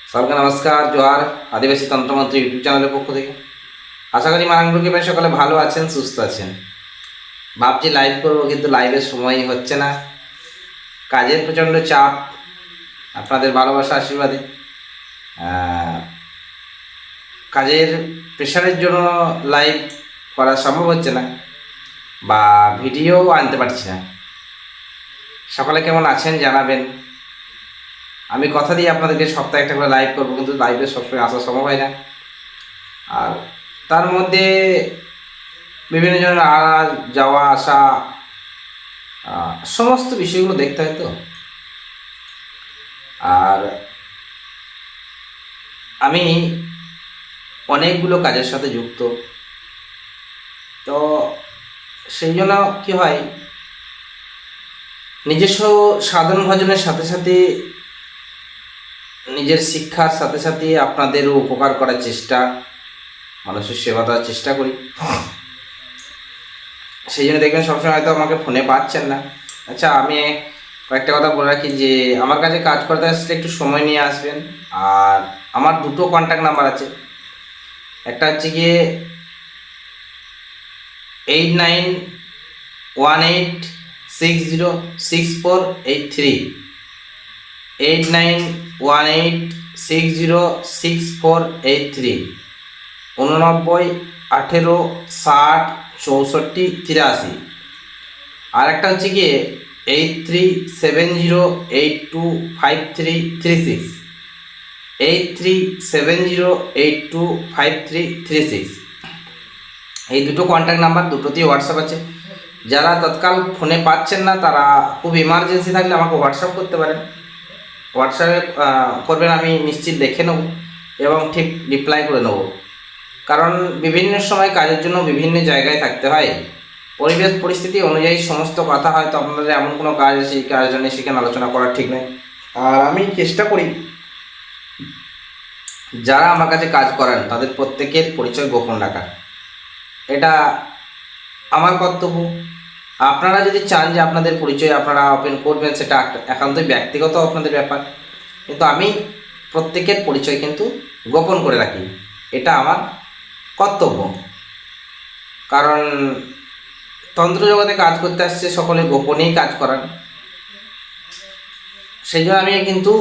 সবাইকে নমস্কার, জোহার। আদিবাসী তন্ত্রমন্ত্র ইউটিউব চ্যানেলের পক্ষ থেকে আশা করি মারাঙ্গুকে ভাই সকালে ভালো আছেন, সুস্থ আছেন। ভাবছি লাইভ করবো, কিন্তু লাইভের সময়ই হচ্ছে না। কাজের প্রচণ্ড চাপ, আপনাদের ভালোবাসা আশীর্বাদে কাজের প্রেশারের জন্য লাইভ করা সম্ভব হচ্ছে না, বা ভিডিও আনতে পারছি না। সকালে কেমন আছেন জানাবেন। আমি কথা দিই আপনাদেরকে সপ্তাহে একটা করে লাইভ করবো, কিন্তু লাইভে সবসময় আসা সম্ভব হয় না। আর তার মধ্যে বিভিন্ন জনের যাওয়া আসা, সমস্ত বিষয়গুলো দেখতে হয় তো। আর আমি অনেকগুলো কাজের সাথে যুক্ত, তো সেই জন্য কী হয়, নিজস্ব সাধন ভজনের সাথে সাথে নিজের শিক্ষার সাথে সাথে আপনাদেরও উপকার করার চেষ্টা, মানুষের সেবা দেওয়ার চেষ্টা করি। সেই জন্য দেখবেন সবসময় হয়তো আমাকে ফোনে পাচ্ছেন না। আচ্ছা, আমি কয়েকটা কথা বলে রাখি যে আমার কাছে কাজ করতে আসলে একটু সময় নিয়ে আসবেন। আর আমার দুটো কন্ট্যাক্ট নাম্বার আছে। একটা হচ্ছে গিয়ে 8918606483, 8918606483, 8918606063। আর একটা হচ্ছে গিয়ে 8370825336, 8370825336। এই দুটো কন্ট্যাক্ট নাম্বার, দুটোতেই হোয়াটসঅ্যাপ আছে। যারা তৎকাল ফোনে পাচ্ছেন না, তারা খুব ইমার্জেন্সি থাকলে আমাকে হোয়াটসঅ্যাপ করতে পারেন। হোয়াটসঅ্যাপে করবেন, আমি নিশ্চিত দেখে নেব এবং ঠিক রিপ্লাই করে নেব। কারণ বিভিন্ন সময় কাজের জন্য বিভিন্ন জায়গায় থাকতে হয়, পরিবেশ পরিস্থিতি অনুযায়ী সমস্ত কথা হয়তো আপনাদের এমন কোনো কাজ আছে এই কাজের জন্য সেখানে আলোচনা করার ঠিক নেই। আর আমি চেষ্টা করি যারা আমার কাছে কাজ করেন তাদের প্রত্যেকের পরিচয় গোপন রাখার, এটা আমার কর্তব্য। আপনারা যদি চান যে আপনাদের পরিচয় আপনারা ওপেন করবেন, সেটা একান্তই ব্যক্তিগত আপনাদের ব্যাপার, কিন্তু আমি প্রত্যেকের পরিচয় কিন্তু গোপন করে রাখি, এটা আমার কর্তব্য। কারণ তন্ত্র জগতে কাজ করতে আসছে সকলে গোপনেই কাজ করান, সেই জন্য আমি কিন্তু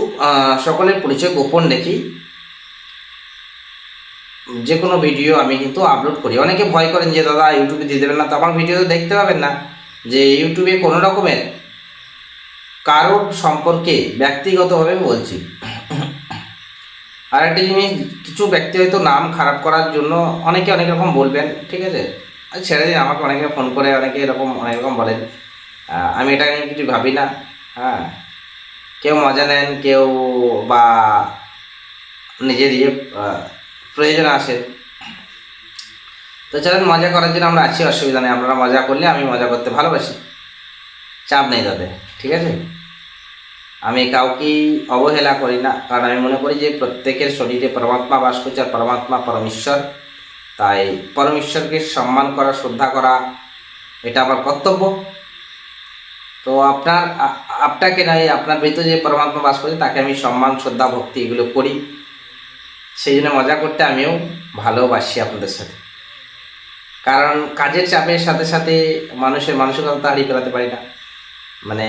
সকলের পরিচয় গোপন রেখি। যে কোনো ভিডিও আমি কিন্তু আপলোড করি। অনেকে ভয় করেন যে দাদা ইউটিউবে দিয়ে দেবেন না, তো আমার ভিডিও দেখতে পাবেন না যে ইউটিউবে কোনো রকমের কারোর সম্পর্কে ব্যক্তিগতভাবে বলছি। আর একটা জিনিস, কিছু ব্যক্তি হয়তো নাম খারাপ করার জন্য অনেকে অনেক রকম বলবেন, ঠিক আছে, ছেড়ে দিন। আমাকে অনেকে ফোন করে অনেকে এরকম অনেক রকম বলেন, আমি এটা নিয়ে কিছু ভাবি না। হ্যাঁ, কেউ মজা নেন, কেউ বা নিজের প্রয়োজনে আসে, তো চলেন মজা করার জন্য আমরা আছি, অসুবিধা নেই। আপনারা মজা করলে আমি মজা করতে ভালোবাসি, চাপ নেই তাতে, ঠিক আছে। আমি কাউকেই অবহেলা করি না, কারণ আমি মনে করি যে প্রত্যেকের শরীরে পরমাত্মা বাস করছে, আর পরমাত্মা পরমেশ্বর। তাই পরমেশ্বরকে সম্মান করা, শ্রদ্ধা করা, এটা আমার কর্তব্য। তো আপনাকে নয়, আপনার ভিতরে যে পরমাত্মা বাস করছে তাকে আমি সম্মান, শ্রদ্ধা, ভক্তি এগুলো করি। সেই জন্য মজা করতে আমিও ভালোবাসি আপনাদের সাথে। কারণ কাজের চাপের সাথে সাথে মানুষের মানসিকতা হারিয়ে ফেলাতে পারি না, মানে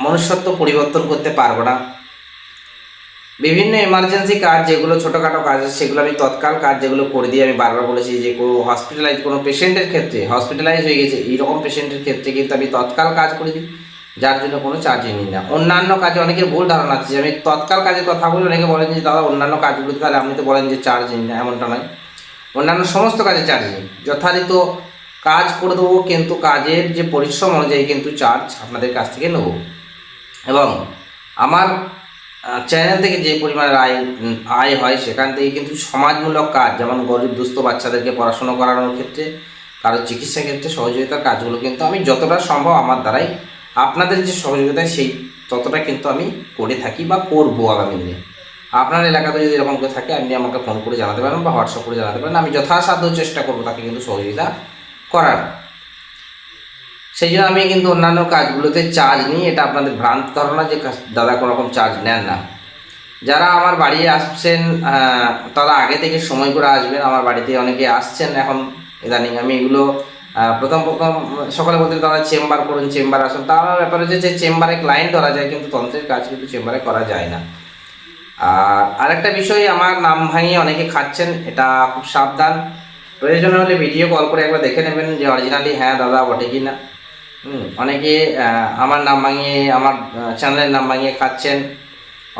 মনুষ্যত্ব পরিবর্তন করতে পারবো না। বিভিন্ন এমার্জেন্সি কাজ যেগুলো ছোটোখাটো কাজ আছে, সেগুলো আমি তৎকাল কাজ যেগুলো করে দিই। আমি বারবার বলেছি যে কোনো পেশেন্টের ক্ষেত্রে হসপিটালাইজ হয়ে গেছে, এইরকম পেশেন্টের ক্ষেত্রে কিন্তু আমি তৎকাল কাজ করে দিই, যার জন্য কোনো চার্জই নিই না। অন্যান্য কাজে অনেকের ভুল ধারণা আছে যে আমি তৎকাল কাজের কথা বলি, অনেকে বলেন যে দাদা অন্যান্য কাজগুলোতে তাহলে আপনি তো বলেন যে চার্জ নিই না, এমনটা নয়। অন্যান্য সমস্ত কাজে চার্জ নিই, যথারীত কাজ করে দেবো, কিন্তু কাজের যে পরিশ্রম অনুযায়ী কিন্তু চার্জ আপনাদের কাছ থেকে নেব। এবং আমার চ্যানেল থেকে যে পরিমাণের আয় হয়, সেখান থেকে কিন্তু সমাজমূলক কাজ, যেমন গরিব দুস্থ বাচ্চাদেরকে পড়াশুনো করানোর ক্ষেত্রে, কারো চিকিৎসা ক্ষেত্রে সহযোগিতার কাজগুলো কিন্তু আমি যতটা সম্ভব আমার দ্বারাই আপনাদের যে সহযোগিতা, সেই ততটা কিন্তু আমি করে থাকি বা করবো আগামী দিনে। আপনার এলাকাতে যদি এরকম কেউ থাকে, আপনি আমাকে ফোন করে জানাতে পারেন বা হোয়াটসঅ্যাপ করে জানাতে পারেন, আমি যথাসাধ্য চেষ্টা করবো তাকে কিন্তু সহযোগিতা করার। সেই জন্য আমি কিন্তু অন্যান্য কাজগুলোতে চার্জ নিই, এটা আপনাদের ভ্রান্ত ধারণা যে দাদা কোনো রকম চার্জ নেন না। যারা আমার বাড়ি আসছেন তারা আগে থেকে সময় করে আসবেন। আমার বাড়িতে অনেকে আসছেন এখন ইদানিং। আমি এগুলো প্রথম প্রথম সকালে বলতে তারা চেম্বার করুন, চেম্বার আসুন। তার ব্যাপার হচ্ছে যে চেম্বারে ক্লায়েন্ট ধরা যায়, কিন্তু তন্ত্রের কাজ কিন্তু চেম্বারে করা যায় না। আর আরেকটা বিষয়, আমার নাম ভাঙিয়ে অনেকে খাচ্ছেন, এটা খুব সাবধান। প্রয়োজন হলে ভিডিও কল করে একবার দেখে নেবেন যে অরিজিনালি হ্যাঁ দাদা বটে কি না। অনেকে আমার নাম ভাঙিয়ে, আমার চ্যানেলের নাম ভাঙিয়ে খাচ্ছেন।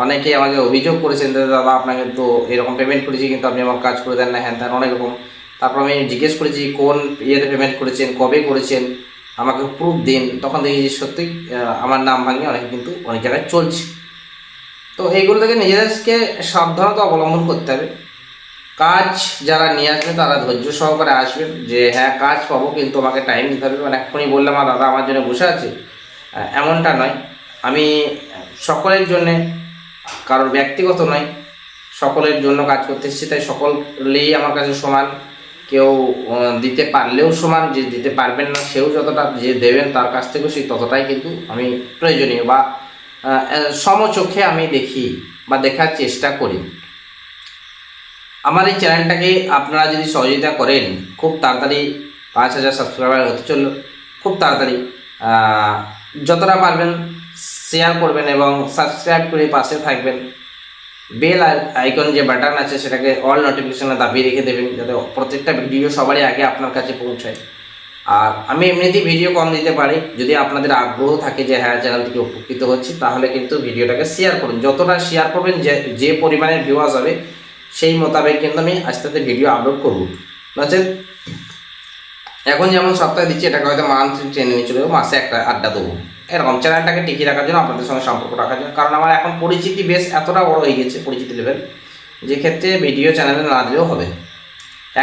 অনেকে আমাকে অভিযোগ করেছেন যে দাদা আপনাকে তো এরকম পেমেন্ট করেছি কিন্তু আপনি আমার কাজ করে দেন না, হ্যান ত্যান অনেক রকম। তারপর আমি জিজ্ঞেস করেছি কোন ইয়েতে পেমেন্ট করেছেন, কবে করেছেন, আমাকে প্রুফ দিন। তখন দেখি যে সত্যিই আমার নাম ভাঙিয়ে অনেকে কিন্তু অনেক জায়গায় চলছে। তো এইগুলো থেকে নিজেদেরকে সাবধানতা অবলম্বন করতে হবে। কাজ যারা নিয়ে আসবে তারা ধৈর্য সহকারে আসবেন, যে হ্যাঁ কাজ পাবো কিন্তু আমাকে টাইম দিতে হবে। মানে এখনই বললাম দাদা আমার জন্য বসে আছে, এমনটা নয়। আমি সকলের জন্যে, কারোর ব্যক্তিগত নয়, সকলের জন্য কাজ করতে এসেছি। তাই সকলেই আমার কাছে সমান। কেউ দিতে পারলেও সমান, যে দিতে পারবেন না সেও যতটা, যে দেবেন তার কাছ থেকেও সেই ততটাই কিন্তু আমি প্রয়োজনীয় বা সমচোখে আমি দেখি বা দেখার চেষ্টা করি। আমার এই চ্যানেলটাকে আপনারা যদি সহযোগিতা করেন, খুব তাড়াতাড়ি 5,000 সাবস্ক্রাইবার হতে চলল। খুব তাড়াতাড়ি যতটা পারবেন শেয়ার করবেন এবং সাবস্ক্রাইব করে পাশে থাকবেন। বেল আইকন যে বাটন আছে সেটাকে অল নোটিফিকেশনে দাবিয়ে রেখে দেবেন, যাতে প্রত্যেকটা ভিডিও সবারই আগে আপনার কাছে পৌঁছায়। আর আমি এমনিতেই ভিডিও কম দিতে পারি, যদি আপনাদের আগ্রহ থাকে যে হ্যাঁ চ্যানেল থেকে উপকৃত হচ্ছি, তাহলে কিন্তু ভিডিওটাকে শেয়ার করুন। যতটা শেয়ার করবেন, যে পরিমাণের ভিউয়ার্স হবে সেই মোতাবেক কিন্তু আমি আস্তে আস্তে ভিডিও আপলোড করব। নচেত এখন যেমন সপ্তাহে দিচ্ছি, এটাকে হয়তো মান্থলি টেনে নিয়ে চলে যাবো, মাসে একটা আড্ডা দেবো। এরকম চ্যানেলটাকে টিকিয়ে রাখার জন্য, আপনাদের সঙ্গে সম্পর্ক রাখার জন্য। কারণ আমার এখন পরিচিতি বেশ এতটা বড় হয়ে গেছে, পরিচিতি লেভেল, যে ক্ষেত্রে ভিডিও চ্যানেলে না দিলেও হবে।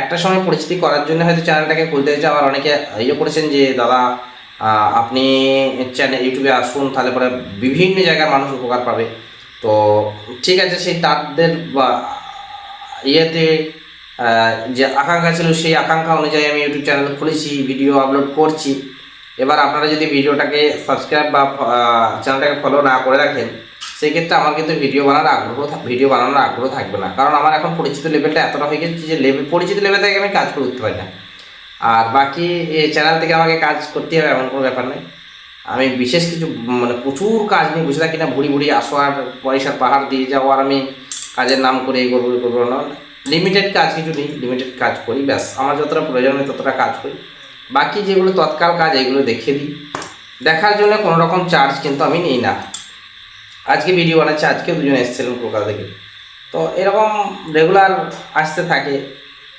একটা সময় পরিচিতি করার জন্য হয়তো চ্যানেলটাকে খুলতে হয়েছে। আবার অনেকে ইয়ে করেছেন যে দাদা আপনি চ্যানেল ইউটিউবে আসুন, তাহলে পরে বিভিন্ন জায়গার মানুষ উপকার পাবে। তো ঠিক আছে, সেই তাদের ইয়েতে যে আকাঙ্ক্ষা ছিল, সেই আকাঙ্ক্ষা অনুযায়ী আমি ইউটিউব চ্যানেল খুলেছি, ভিডিও আপলোড করছি। এবার আপনারা যদি ভিডিওটাকে সাবস্ক্রাইব বা চ্যানেলটাকে ফলো না করে রাখেন, সেই ক্ষেত্রে আমার কিন্তু ভিডিও বানানোর আগ্রহ থাকবে না। কারণ আমার এখন পরিচিত লেভেলটা এতটা হয়ে গেছে যে পরিচিত লেভেল থেকে আমি কাজ করে উঠতে পারি না। আর বাকি এই চ্যানেল থেকে আমাকে কাজ করতে হবে এমন কোনো ব্যাপার নেই। আমি বিশেষ কিছু মানে প্রচুর কাজ নিয়ে বসে থাকি না, ভুড়ি আসোয়ার পয়সার পাহাড় দিয়ে যাওয়ার আমি কাজের নাম করে এই করবো না। লিমিটেড কাজ কিছু নেই, লিমিটেড কাজ করি, ব্যাস আমার যতটা প্রয়োজন হয় ততটা কাজ করি। বাকি যেগুলো তৎকাল কাজ এগুলো দেখিয়ে দিই। দেখার জন্য কোনো রকম চার্জ কিন্তু আমি নিই না। আজকে ভিডিও বানাচ্ছি, আজকে দুজন এসেছিলেন কলকাতা থেকে, তো এরকম রেগুলার আসতে থাকে।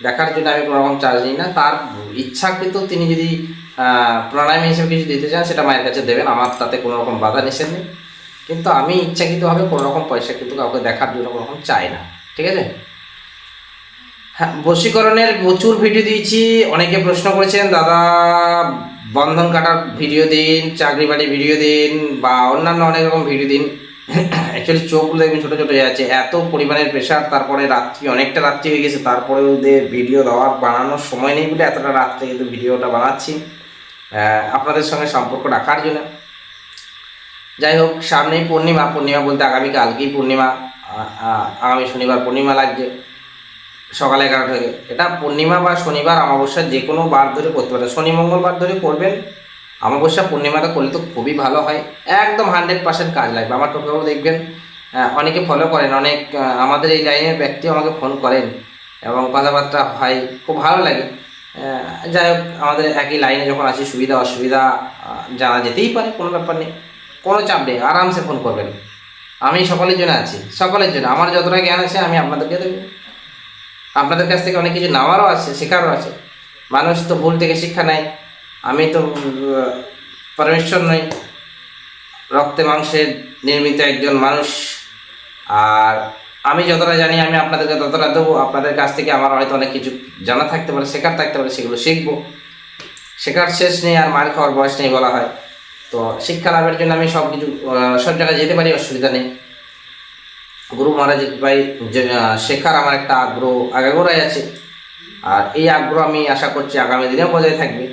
দেখার জন্য আমি কোনো রকম চার্জ নিই না। তার ইচ্ছাকৃত তিনি যদি প্রাণায়াম হিসেবে কিছু দিতে চান, সেটা মায়ের কাছে দেবেন, আমার তাতে কোনো রকম বাধা নিষেধ নেই। কিন্তু আমি ইচ্ছাকৃতভাবে কোনো রকম পয়সা কিন্তু কাউকে দেখার জন্য কোনো রকম চাই না, ঠিক আছে। হ্যাঁ, বশীকরণের প্রচুর ভিডিও দিয়েছি। অনেকে প্রশ্ন করেছেন দাদা বন্ধন কাটার ভিডিও দিন, চাকরি বাড়ি ভিডিও দিন, বা অন্যান্য অনেক রকম ভিডিও দিন। অ্যাকচুয়ালি চোখগুলো দেখবেন ছোটো ছোটো হয়ে যাচ্ছে, এত পরিমাণের প্রেশার। তারপরে অনেকটা রাত্রি হয়ে গেছে, তারপরে ওদের ভিডিও দেওয়ার বানানোর সময় নেই বলে এতটা রাত্রে কিন্তু ভিডিওটা বানাচ্ছি আপনাদের সঙ্গে সম্পর্ক রাখার জন্য। যাই হোক, সামনেই পূর্ণিমা বলতে আগামীকালকেই পূর্ণিমা। আগামী শনিবার পূর্ণিমা লাগছে সকাল 11টা থেকে। এটা পূর্ণিমা বা শনিবার অমাবস্যা যে কোনো বার ধরে করতে পারে, শনি মঙ্গলবার ধরে করবেন। অমাবস্যা পূর্ণিমাটা করলে তো খুবই ভালো হয়, একদম 100% কাজ লাগবে। আমার টোকেও দেখবেন অনেকে ফলো করেন, অনেক আমাদের এই লাইনের ব্যক্তি আমাকে ফোন করেন এবং কথাবার্তা হয়, খুব ভালো লাগে। যাই হোক, আমাদের একই লাইনে যখন আছি, সুবিধা অসুবিধা জানা যেতেই পারে, কোনো ব্যাপার নেই, কোনো চাপ নেই, আরামসে ফোন করবেন। আমি সকলের জন্য আছি, সকলের জন্য আমার যতটা জ্ঞান আছে আমি আপনাদেরকে দেবো। আপনাদের কাছ থেকে অনেক কিছু নেওয়ারও আছে, শেখারও আছে। মানুষ তো ভুল থেকে শিক্ষা নেয়। আমি তো পরমেশ্বর নই, রক্তে মাংসে নির্মিত একজন মানুষ। আর আমি যতটা জানি আমি আপনাদেরকে ততটা দেবো। আপনাদের কাছ থেকে আমার হয়তো অনেক কিছু জানা থাকতে পারে, শেখার থাকতে পারে, সেগুলো শিখবো। শেখার শেষ নেই আর মার খাওয়ার বয়স নেই বলা হয়। তো শিক্ষা লাভের জন্য আমি সব কিছু সব জায়গায় যেতে পারি, অসুবিধা নেই। গুরু মহারাজের ভাই শেখার আমার একটা আগ্রহ আগাগোড়াই আছে। আর এই আগ্রহ আমি আশা করছি আগামী দিনেও বজায় থাকবে।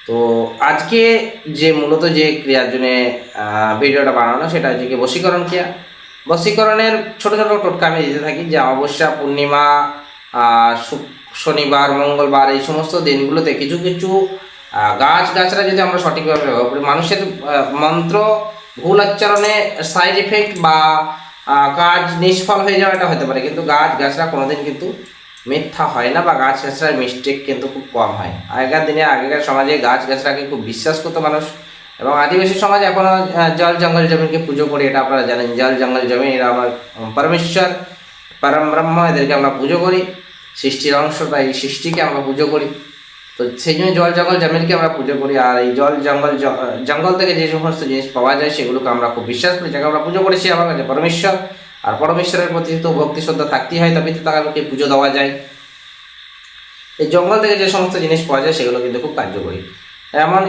তো আজকে যে মূলত যে ক্রিয়ার জন্য ভিডিওটা বানানো, সেটা হচ্ছে কি বশীকরণ ক্রিয়া। বশীকরণের ছোট ছোট টোটকা আমি দিতে থাকি, যে অমাবস্যা, পূর্ণিমা, শনিবার, মঙ্গলবার, এই সমস্ত দিনগুলোতে কিছু কিছু গাছরা যদি আমরা সঠিকভাবে ব্যবহার করি, মানুষের মন্ত্র ভুল উচ্চারণে সাইড এফেক্ট বা কাজ নিষ্ফল হয়ে যাওয়া এটা হতে পারে, কিন্তু গাছরা কোনোদিন কিন্তু মিথ্যা হয় না, বা গাছরার মিস্টেক কিন্তু খুব কম হয়। আগেকার সমাজে গাছরাকে খুব বিশ্বাস করতো মানুষ, এবং আদিবাসী সমাজ এখনও জল জঙ্গল জমিনকে পুজো করি, এটা আপনারা জানেন। জল জঙ্গল জমিন এরা আমার পরমেশ্বর, পরম ব্রহ্ম, এদেরকে আমরা পুজো করি। সৃষ্টির অংশ, তাই এই সৃষ্টিকে আমরা পুজো করি। তো সেই জন্য জল জঙ্গল জমিনকে আমরা পুজো করি। আর এই জঙ্গল থেকে যে সমস্ত জিনিস পাওয়া যায় সেগুলোকে আমরা খুব বিশ্বাস করি, যাকে আমরা পুজো করি সে আমার কাছে পরমেশ্বর। আর পরমেশ্বরের প্রতি তো ভক্তি শ্রদ্ধা থাকতেই হয়, তবে তো তাকে পুজো দেওয়া যায়। এই জঙ্গল থেকে যে সমস্ত জিনিস পাওয়া যায় সেগুলো কিন্তু খুব কার্যকরী।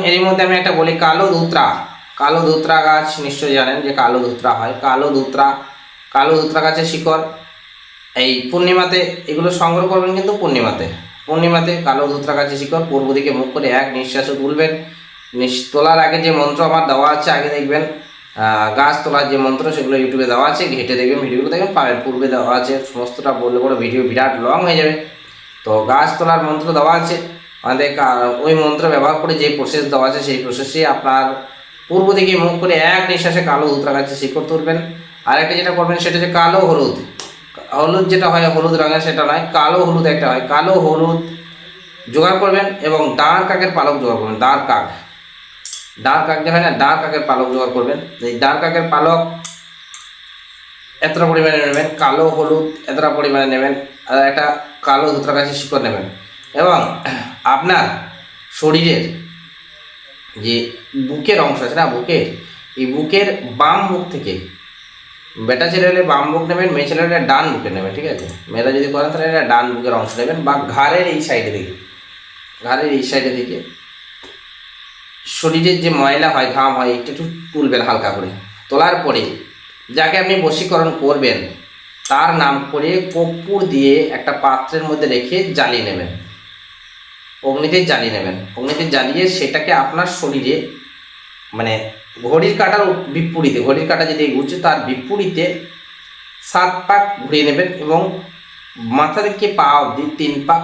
এরই মধ্যে আমি একটা বলি, কালো ধুতরা গাছ নিশ্চয়ই জানেন যে কালো ধুতরা হয়। কালো ধুতরা গাছের শিকড় এই পূর্ণিমাতে এগুলো সংগ্রহ করবেন, কিন্তু পূর্ণিমাতে কালো ধুতরা গাছের শিকড় পূর্ব দিকে মুখ করে এক নিঃশ্বাসে তুলবেন। তোলার আগে যে মন্ত্র আমার দেওয়া আছে, আগে দেখবেন গাছ তোলার যে মন্ত্র সেগুলো ইউটিউবে দেওয়া আছে, ঘেটে দেখবেন, ভিডিওগুলো দেখবেন পাবেন, পূর্বে দেওয়া আছে। সমস্তটা বললে বড় ভিডিও বিরাট লং হয়ে যাবে। তো গাছ তোলার মন্ত্র দেওয়া আছে আমাদের, ওই মন্ত্র ব্যবহার করে যে প্রসেস দেওয়া আছে সেই প্রসেসে আপনার পূর্ব দিকে মুখ করে এক নিঃশ্বাসে কালো ধুতরা গাছের শিকড় তুলবেন। আর একটা যেটা করবেন সেটা হচ্ছে কালো হলুদ যেটা হয় হলুদ রঙের, সেটা নয়, কালো হলুদ একটা হয়, কালো হলুদ জোগাড় করবেন, এবং দাঁড় কাকের পালক জোগাড় করবেন। দাঁড় কাক যে হয় না, দাঁড় কাকের পালক জোগাড় করবেন। এই দাঁড় কাকের পালক এতটা পরিমাণে নেবেন, কালো হলুদ এতটা পরিমাণে নেবেন, আর একটা কালো ধুতরা গাছের শিকড় নেবেন। এবং আপনার শরীরের যে বুকের অংশ আছে না, এই বুকের বাম বুক থেকে, বেটা ছেলে হলে বাম বুক নেবেন, মেয়ে ছেলে হলে ডান বুকে নেবেন, ঠিক আছে? মেয়েরা যদি করেন তাহলে এটা ডান বুকের অংশ নেবেন, বা ঘাড়ের এই সাইডে থেকে শরীরের যে ময়লা হয়, ঘাম হয়, একটু তুলবেন হালকা করে। তোলার পরে যাকে আপনি বশীকরণ করবেন তার নাম করে কর্পূর দিয়ে একটা পাত্রের মধ্যে রেখে জ্বালিয়ে নেবেন, অগ্নিতে জ্বালিয়ে সেটাকে আপনার শরীরে, মানে ঘড়ির কাঁটা যদি ঘুরছে তার বিপরীতে 7 পাক ঘুরিয়ে নেবেন, এবং মাথা থেকে পা অবধি 3 পাক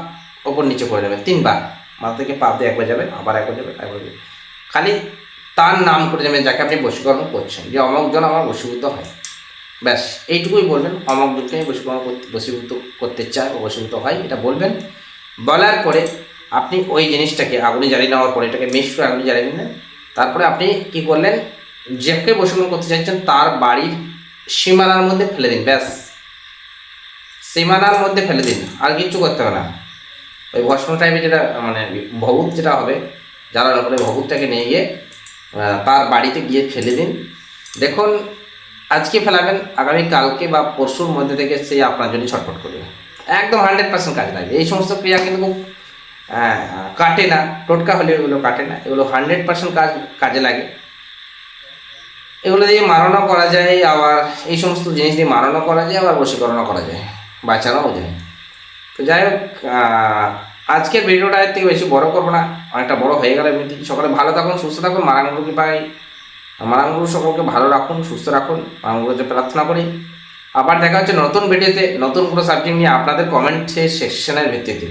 ওপর নিচে করে নেবেন। 3 বার মাথা থেকে পা অবধি একবার যাবেন, আবার একবার যাবেন, খালি তার নাম করে নেবেন যাকে আপনি বশীকরণ করছেন, যে অমকজন আমার বশীভূত হয়। ব্যাস এইটুকুই বলবেন, অমকজনকে আমি বশীভূত করতে চাই বা বশীভূত হয়, এটা বলবেন। বলার পরে আপনি ওই জিনিসটাকে আগুনে জ্বালিয়ে নেওয়ার পরে এটাকে মিক্স করে আগুনে জ্বালিয়ে নিলেন। তারপরে আপনি কি করলেন, যাকে বশীকরণ করতে চাইছেন তার বাড়ির সীমানার মধ্যে ফেলে দিন। ব্যাস সীমানার মধ্যে ফেলে দিন, আর কিচ্ছু করতে হবে না। ওই ভস্ম টাইপের যেটা, মানে ভভূত যেটা হবে, জ্বালানোর পরে ভভূতটাকে নিয়ে গিয়ে তার বাড়িতে গিয়ে ফেলে দিন। দেখুন আজকে ফেলাবেন, আগামী কালকে বা পরশুর মধ্যে থেকে সে আপনার জন্য ছটফট করবে, একদম 100% কাজ লাগবে। এই সমস্ত ক্রিয়া কিন্তু কাটে না, টোটকা হলে এগুলো কাটে না, এগুলো 100% কাজে লাগে। এগুলো দিয়ে মারণও করা যায়, আবার এই সমস্ত জিনিস দিয়ে মারণও করা যায়, আবার বশীকরণও করা যায়, বাঁচানোও যায়। তো যাই হোক, আজকের ভিডিওটা এর থেকে বেশি বড় করবো না, অনেকটা বড় হয়ে গেল এমনিতে। সকালে ভালো থাকুন, সুস্থ থাকুন, মারাঙ্গুরুকে পাই, মারাঙ্গুরু সকলকে ভালো রাখুন, সুস্থ রাখুন, মারাঙ্গুরুকে প্রার্থনা করি। আবার দেখা হচ্ছে নতুন ভিডিওতে, নতুন কোনো সাবজেক্ট নিয়ে আপনাদের কমেন্ট সেকশনের ভিত্তিতে।